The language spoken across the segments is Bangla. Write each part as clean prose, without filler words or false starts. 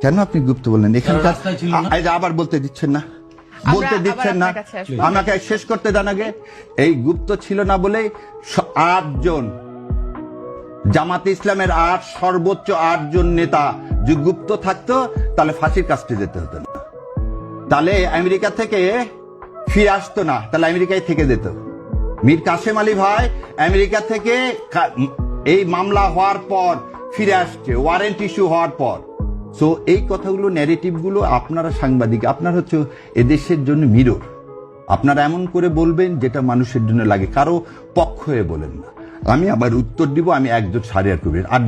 কেন আপনি গুপ্ত বললেন? এখানকার আবার বলতে দিচ্ছেন না, বলতে দিচ্ছেন না, আমাকে শেষ করতে দেন আগে। এই গুপ্ত ছিল না বলেই 8 জন জামাতে ইসলামের সর্বোচ্চ 8 জন নেতা যদি গুপ্ত থাকতো তাহলে ফাঁসির কাস্টে যেতে হতো না, তাহলে আমেরিকা থেকে ফিরে আসতো না, তাহলে আমেরিকায় থেকে যেত। মীর কাসেম আলী ভাই আমেরিকা থেকে এই মামলা হওয়ার পর ফিরে আসছে, ওয়ারেন্ট ইস্যু হওয়ার পর। সো এই কথাগুলো, ন্যারেটিভ গুলো আপনারা সাংবাদিক, আপনারা হচ্ছে এদেশের জন্য মিরর। আপনারা এমন করে বলবেন যেটা মানুষের জন্য লাগে, কারো পক্ষ হয়ে বলেন না। আমি আবার উত্তর দিব, আমি একজন সারিয়ার কবির। আর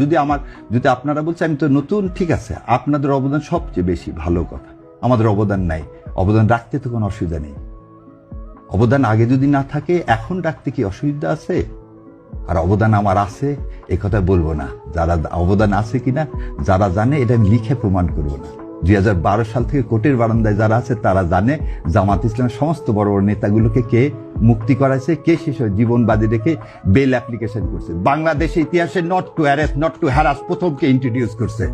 যদি আপনারা বলছেন আমি তো নতুন, ঠিক আছে, আপনাদের অবদান সবচেয়ে বেশি, ভালো কথা। আমাদের অবদান নাই, অবদান রাখতে তো কোনো অসুবিধা নেই। অবদান আগে যদি না থাকে এখন রাখতে কি অসুবিধা আছে? আর অবদান আমার আছে এ কথা বলবো না, যারা অবদান আছে কিনা যারা জানে এটা আমি লিখে প্রমাণ করবো না। 2012 সাল থেকে কোর্টের বারান্দায় যারা আছে তারা জানে জামাত ইসলামের সমস্ত বড় বড় নেতাগুলোকে কে মুক্তি করাইছে, কে শেষ জীবন বাজি রেখে বেল অ্যাপ্লিকেশন করছে। বাংলাদেশের ইতিহাসে not to arrest, not to harass প্রথমকে ইন্ট্রোডিউস করছে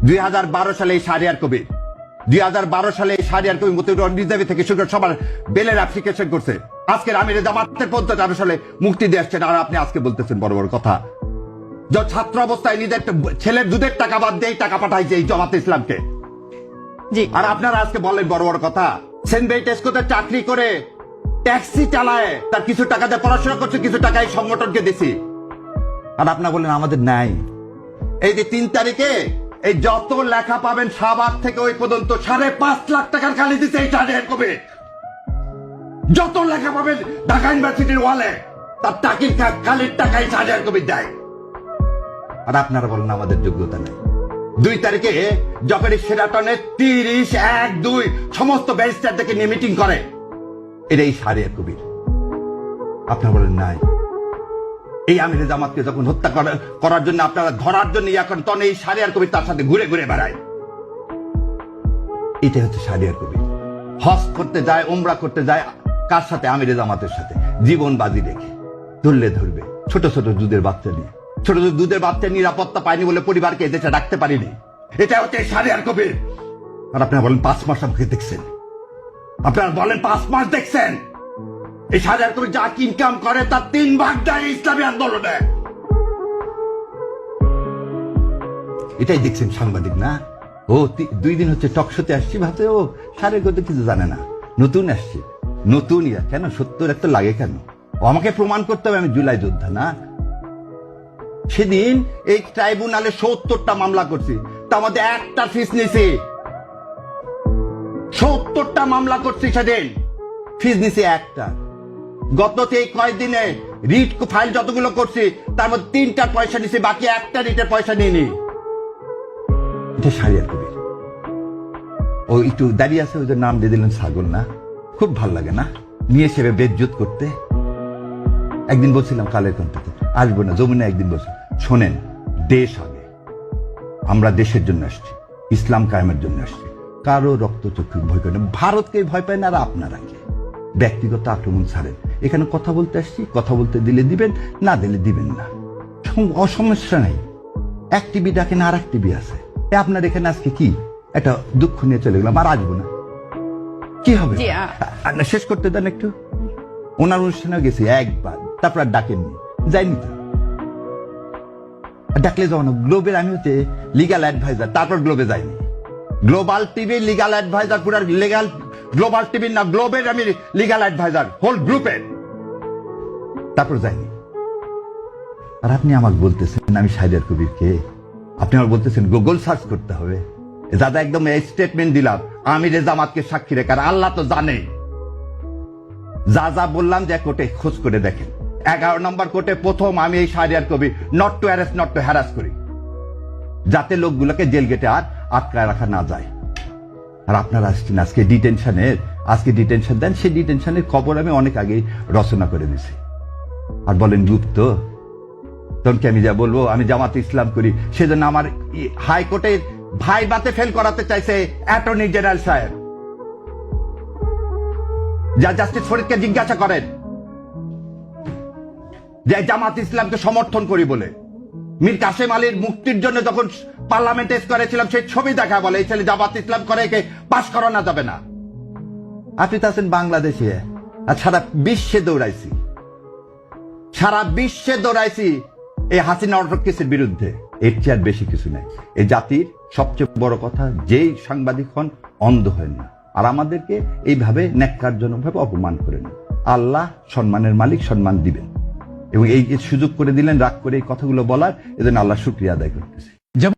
2012 সালে এই শাহরিয়ার কবির। 2012 সালে এই শাহরিয়ার কবির মতিউর রিজার্ভ থেকে শুরু করে সবার বেলের অ্যাপ্লিকেশন করছে। আজকের আমির জামাতের 15 সালে মুক্তি দিয়ে আসছেন, আর আপনি আজকে বলতেছেন বড় বড় কথা। ছাত্র অবস্থায় নিজের ছেলের দুধের টাকা বাদ দিয়ে টাকা পাঠাইছে এই জামাত ইসলামকে, আর আপনারা আজকে বলেন বড় বড় কথা। সেন্ট বেইটেস্কোতে চাকরি করে ট্যাক্সি চালায়, তার কিছু টাকা দিয়ে পড়াশোনা করছে, কিছু টাকা এই সংগঠনকে দিছি, আর আপনারা বলেন আমাদের নাই। এই যে 3 তারিখে এই যত লেখা পাবেন শাহবাগ থেকে ওই পর্যন্ত 5.5 লাখ টাকার খালি দিচ্ছে এই শাহরিয়ার কবির। যত লেখা পাবেন ঢাকা ইউনিভার্সিটির ওয়ালে তার টাকির খালির টাকাই শাহরিয়ার কবির দেয়, আর আপনারা বলেন আমাদের যোগ্যতা নেই। 2 তারিখে যখন সেরাটনে 30-1-2 সমস্ত ব্যারিস্টার থেকে নিয়ে মিটিং করে, এটাই শাহরিয়ার কবির। আপনারা বলেন নাই। এই আমিরে জামাতকে যখন হত্যা করার জন্য আপনারা ধরার জন্য এখন তখন এই শাহরিয়ার কবির তার সাথে ঘুরে ঘুরে বেড়ায়, এটাই হচ্ছে শাহরিয়ার কবির। হজ করতে যায়, উমরা করতে যায়, কার সাথে? আমিরে জামাতের সাথে, জীবন বাজি রেখে। ধরলে ধরবে ছোট ছোট দুধের বাচ্চা নিয়ে, ছোট ছোট দুধের বাচ্চা নিরাপত্তা পায়নি বলে পরিবারকে এদেশে রাখতে পারিনি, এটা হচ্ছে শাহরিয়ার কবির। আর আপনারা বলেন 5 মাস আমাকে দেখছেন, আপনারা বলেন 5 মাস দেখছেন। এই শাহরিয়ার কবির যা ইনকাম করে তার 3 ভাগ দেয় ইসলামী আন্দোলনে। এটাই দেখছেন সাংবাদিক না? ও 2 দিন হচ্ছে টকশোতে আসছি, ভাবতে ও শাহরিয়ার কবির কিছু জানে না, নতুন আসছে, নতুন কেন 70 এত লাগে কেন? ও আমাকে প্রমাণ করতে হবে আমি জুলাই যোদ্ধা না। সেদিন এই ট্রাইব্যুনালে 70টা মামলা করছি, তার মধ্যে একটা ফিস নিছি। 70টা মামলা করছি, সেদিন ফিস নিছি একটা। গত কয়েকদিনে রিট ফাইল যতগুলো করছি তার মধ্যে 3টার পয়সা নিছি, বাকি একটা রিটের পয়সা নিইনি। এটা শাহরিয়ার কবির। ও একটু দাঁড়িয়ে আছে, ওদের নাম দিয়ে দিলেন ছাগল না? খুব ভাল লাগে না নিয়ে সেবে বেজ্জত করতে? একদিন বলছিলাম কালের কণ্ঠে আসবো না, যমুনা একদিন বলছি, শোনেন, দেশ আগে, আমরা দেশের জন্য আসছি, ইসলাম কায়েমের জন্য আসছি, কারো রক্তচক্ষু ভয় করে না, ভারতকে ভয় পায় না। আর আপনারা কি ব্যক্তিগত আক্রমণ ছাড়েন, এখানে কথা বলতে আসছি, কথা বলতে দিলে দিবেন, না দিলে দিবেন না, অসমস্যা নাই। এক টিভি ডাকেন, আর এক টিভি আছে। আপনার এখানে আজকে কি একটা দুঃখ নিয়ে চলে গেলাম, আর আসবো না, কি হবে? শেষ করতে দেন একটু। ওনার অনুষ্ঠানে গেছি একবার, তারপর আর ডাকেননি, যাইনি তো, ডাকলে যাও না। গ্লোবের আমি হচ্ছে লিগাল অ্যাডভাইজার, তারপর গ্লোবে যাইনি। গ্লোবাল টিভি লিগাল অ্যাডভাইজার, পুরো লিগাল গ্লোবাল টিভি না, গ্লোবের আমি লিগাল অ্যাডভাইজার হোল গ্রুপের, তারপর যাইনি। আর আপনি আমাকে বলতেছেন আমি শাহরিয়ার কবিরকে, আপনি আমার বলতেছেন গুগল সার্চ করতে হবে। দাদা একদম এই স্টেটমেন্ট দিলাম আমিরে জামাতকে সাক্ষী রেখে, আর আল্লাহ তো জানে যা যা বললাম, যে কোর্টে খোঁজ করে দেখেন। 11 নম্বর কোর্টে প্রথম আমি এই Shahriar Kabir not to arrest, not to harass করি, যাতে লোকগুলোকে জেল গেটে আর আটকায় রাখা না যায়। আর আপনারা আসছেন আজকে ডিটেনশনের, আজকে ডিটেনশন দেন, সেই ডিটেনশনের খবর আমি অনেক আগে রচনা করে দিছি। আর বলেন গুপ্ত, তখন কি আমি যা বলবো আমি জামাতে ইসলাম করি, সেজন্য আমার হাইকোর্টে ভাইবাতে ফেল করাতে চাইছে অ্যাটর্নি জেনারেল সাহেব। যা জাস্টিস ফরিদকে জিজ্ঞাসা করেন যে জামাত ইসলামকে সমর্থন করি বলে, মীর কাসেম আলীর মুক্তির জন্য যখন পার্লামেন্টে করেছিলাম সেই ছবি দেখা বলে এই ছেলে জামাত ইসলাম করে একে পাশ করানো যাবে না। আপনি তো আছেন বাংলাদেশে, আর সারা বিশ্বে দৌড়াইছি, সারা বিশ্বে দৌড়াইছি এই হাসিনা অটোক্রেসির বিরুদ্ধে। এর চেয়ে আর বেশি কিছু নাই। এই জাতির সবচেয়ে বড় কথা, যেই সাংবাদিক হন অন্ধ হয় না, আর আমাদেরকে এইভাবে ন্যাক্কারজনকভাবে অপমান করেন। আল্লাহ সম্মানের মালিক, সম্মান দিবেন, এবং এই সুযোগ করে দিলেন রাগ করে এই কথাগুলো বলার, এজন্য আল্লাহ শুকরিয়া আদায় করতেছি।